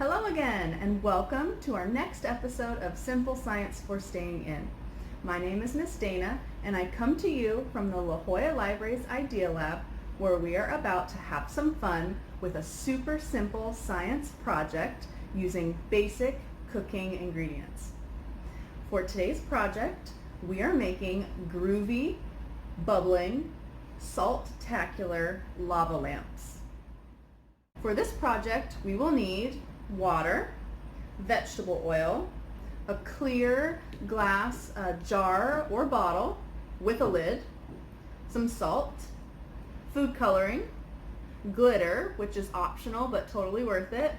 Hello again, and welcome to our next episode of Simple Science for Staying In. My name is Miss Dana, and I come to you from the La Jolla Library's Idea Lab, where we are about to have some fun with a super simple science project using basic cooking ingredients. For today's project, we are making groovy, bubbling, salt-tacular lava lamps. For this project, we will need water, vegetable oil, a clear glass jar or bottle with a lid, some salt, food coloring, glitter, which is optional but totally worth it,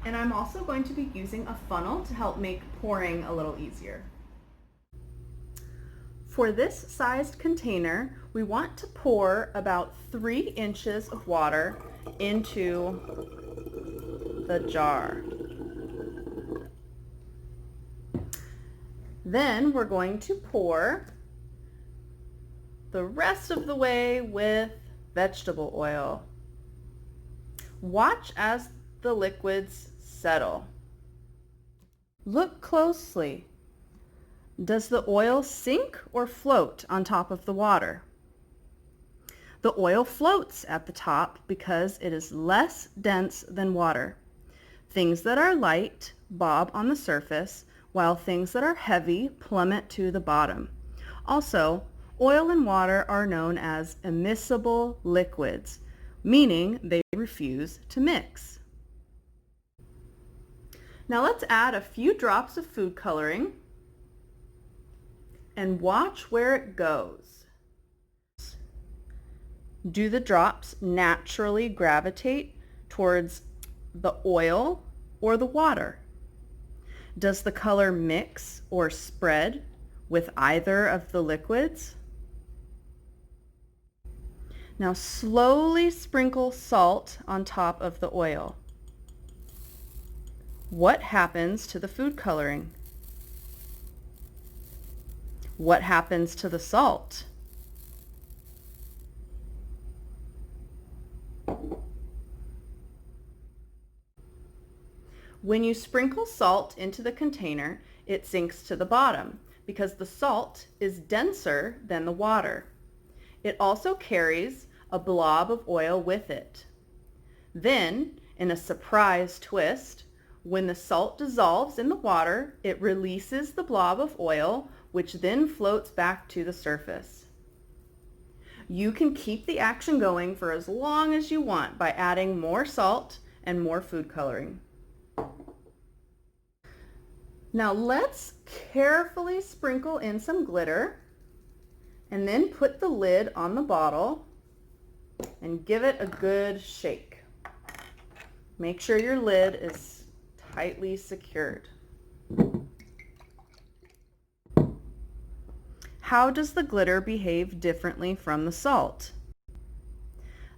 and I'm also going to be using a funnel to help make pouring a little easier. For this sized container, we want to pour about 3 inches of water into the jar. Then we're going to pour the rest of the way with vegetable oil. Watch as the liquids settle. Look closely. Does the oil sink or float on top of the water? The oil floats at the top because it is less dense than water. Things that are light bob on the surface, while things that are heavy plummet to the bottom. Also, oil and water are known as immiscible liquids, meaning they refuse to mix. Now let's add a few drops of food coloring and watch where it goes. Do the drops naturally gravitate towards the oil or the water? Does the color mix or spread with either of the liquids? Now slowly sprinkle salt on top of the oil. What happens to the food coloring? What happens to the salt? When you sprinkle salt into the container, it sinks to the bottom because the salt is denser than the water. It also carries a blob of oil with it. Then, in a surprise twist, when the salt dissolves in the water, it releases the blob of oil, which then floats back to the surface. You can keep the action going for as long as you want by adding more salt and more food coloring. Now let's carefully sprinkle in some glitter and then put the lid on the bottle and give it a good shake. Make sure your lid is tightly secured. How does the glitter behave differently from the salt?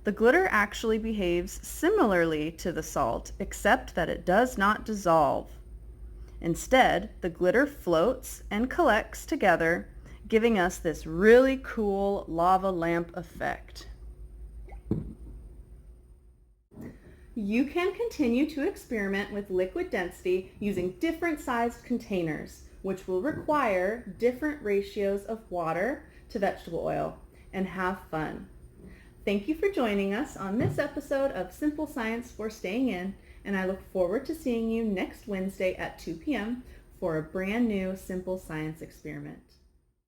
The glitter actually behaves similarly to the salt, except that it does not dissolve. Instead, the glitter floats and collects together, giving us this really cool lava lamp effect. You can continue to experiment with liquid density using different sized containers, which will require different ratios of water to vegetable oil, and have fun. Thank you for joining us on this episode of Simple Science for Staying In, and I look forward to seeing you next Wednesday at 2 p.m. for a brand new Simple Science experiment.